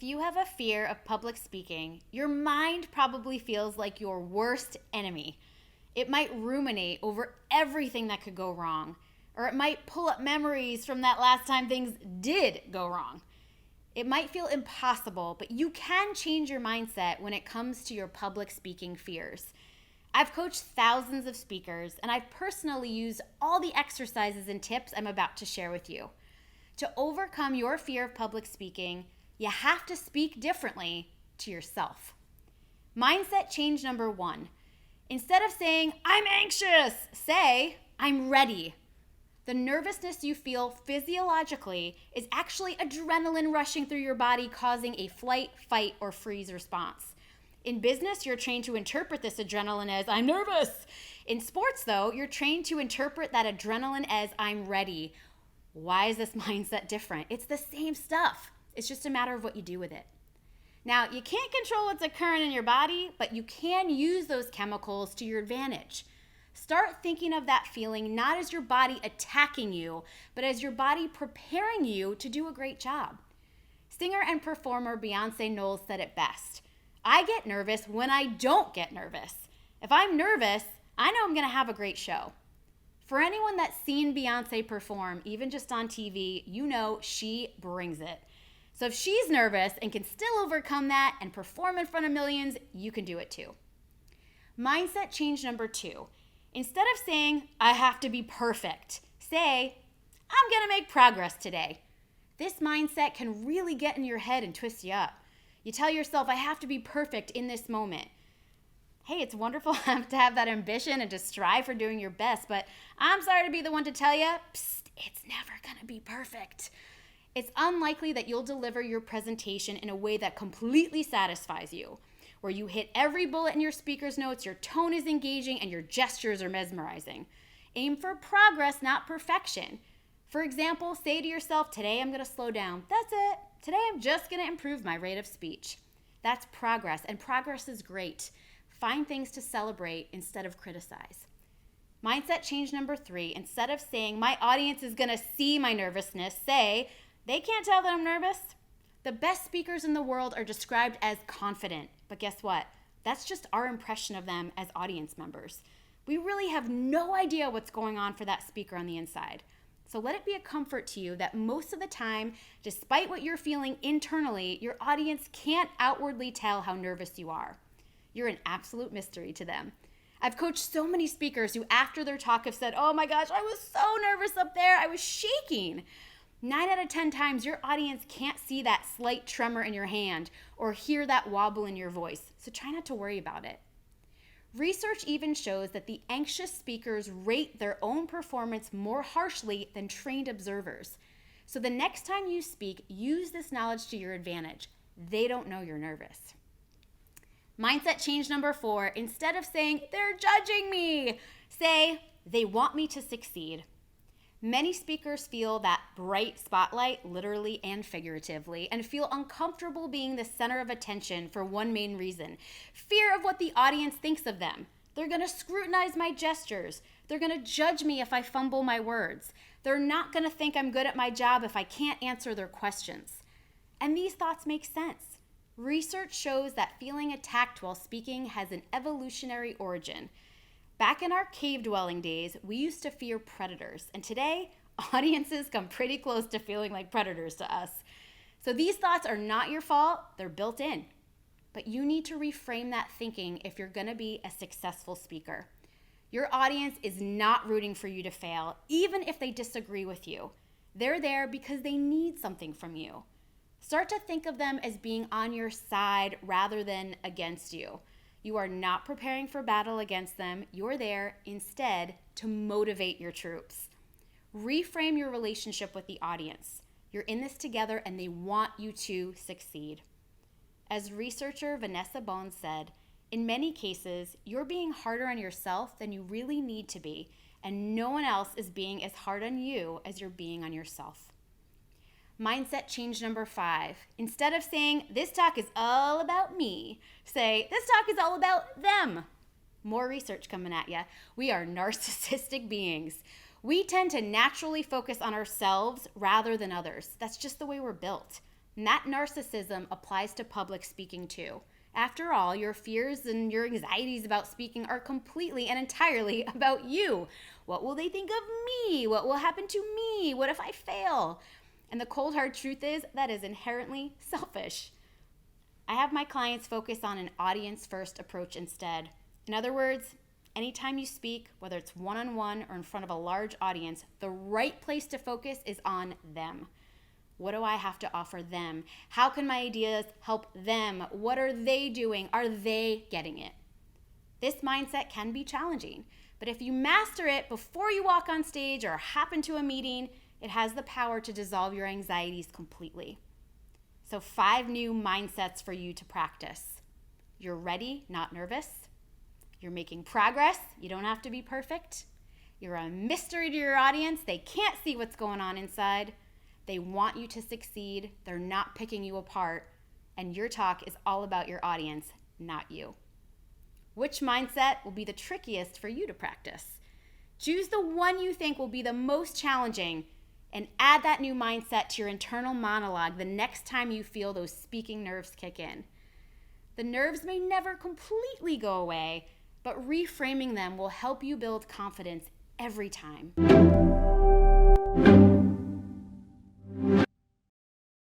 If you have a fear of public speaking, your mind probably feels like your worst enemy. It might ruminate over everything that could go wrong, or it might pull up memories from that last time things did go wrong. It might feel impossible, but you can change your mindset when it comes to your public speaking fears. I've coached thousands of speakers, and I've personally used all the exercises and tips I'm about to share with you. To overcome your fear of public speaking, you have to speak differently to yourself. Mindset change number 1. Instead of saying, I'm anxious, say, I'm ready. The nervousness you feel physiologically is actually adrenaline rushing through your body, causing a flight, fight, or freeze response. In business, you're trained to interpret this adrenaline as, I'm nervous. In sports, though, you're trained to interpret that adrenaline as, I'm ready. Why is this mindset different? It's the same stuff. It's just a matter of what you do with it. Now, you can't control what's occurring in your body, but you can use those chemicals to your advantage. Start thinking of that feeling not as your body attacking you, but as your body preparing you to do a great job. Singer and performer Beyonce Knowles said it best. I get nervous when I don't get nervous. If I'm nervous, I know I'm going to have a great show. For anyone that's seen Beyonce perform, even just on TV, you know she brings it. So if she's nervous and can still overcome that and perform in front of millions, you can do it too. Mindset change number 2. Instead of saying, I have to be perfect, say, I'm going to make progress today. This mindset can really get in your head and twist you up. You tell yourself, I have to be perfect in this moment. Hey, it's wonderful to have that ambition and to strive for doing your best, but I'm sorry to be the one to tell you, it's never going to be perfect. It's unlikely that you'll deliver your presentation in a way that completely satisfies you, where you hit every bullet in your speaker's notes, your tone is engaging, and your gestures are mesmerizing. Aim for progress, not perfection. For example, say to yourself, today I'm going to slow down. That's it. Today I'm just going to improve my rate of speech. That's progress, and progress is great. Find things to celebrate instead of criticize. Mindset change number 3. Instead of saying, my audience is going to see my nervousness, say, they can't tell that I'm nervous. The best speakers in the world are described as confident, but guess what? That's just our impression of them as audience members. We really have no idea what's going on for that speaker on the inside. So let it be a comfort to you that most of the time, despite what you're feeling internally, your audience can't outwardly tell how nervous you are. You're an absolute mystery to them. I've coached so many speakers who after their talk have said, oh my gosh, I was so nervous up there, I was shaking. 9 out of 10 times, your audience can't see that slight tremor in your hand or hear that wobble in your voice, so try not to worry about it. Research even shows that the anxious speakers rate their own performance more harshly than trained observers. So the next time you speak, use this knowledge to your advantage. They don't know you're nervous. Mindset change number 4, instead of saying, they're judging me, say, they want me to succeed. Many speakers feel that bright spotlight, literally and figuratively, and feel uncomfortable being the center of attention for one main reason: fear of what the audience thinks of them. They're going to scrutinize my gestures. They're going to judge me if I fumble my words. They're not going to think I'm good at my job if I can't answer their questions. And these thoughts make sense. Research shows that feeling attacked while speaking has an evolutionary origin. Back in our cave-dwelling days, we used to fear predators, and today, audiences come pretty close to feeling like predators to us. So these thoughts are not your fault, they're built in. But you need to reframe that thinking if you're going to be a successful speaker. Your audience is not rooting for you to fail, even if they disagree with you. They're there because they need something from you. Start to think of them as being on your side rather than against you. You are not preparing for battle against them. You're there instead to motivate your troops. Reframe your relationship with the audience. You're in this together and they want you to succeed. As researcher Vanessa Bones said, in many cases, you're being harder on yourself than you really need to be, and no one else is being as hard on you as you're being on yourself. Mindset change number 5. Instead of saying, this talk is all about me, say, this talk is all about them. More research coming at you. We are narcissistic beings. We tend to naturally focus on ourselves rather than others. That's just the way we're built. And that narcissism applies to public speaking too. After all, your fears and your anxieties about speaking are completely and entirely about you. What will they think of me? What will happen to me? What if I fail? And the cold hard truth is that is inherently selfish. I have my clients focus on an audience-first approach instead. In other words, anytime you speak, whether it's one-on-one or in front of a large audience, the right place to focus is on them. What do I have to offer them? How can my ideas help them? What are they doing? Are they getting it? This mindset can be challenging, but if you master it before you walk on stage or hop into a meeting, it has the power to dissolve your anxieties completely. So 5 new mindsets for you to practice. You're ready, not nervous. You're making progress. You don't have to be perfect. You're a mystery to your audience. They can't see what's going on inside. They want you to succeed. They're not picking you apart. And your talk is all about your audience, not you. Which mindset will be the trickiest for you to practice? Choose the one you think will be the most challenging and add that new mindset to your internal monologue the next time you feel those speaking nerves kick in. The nerves may never completely go away, but reframing them will help you build confidence every time.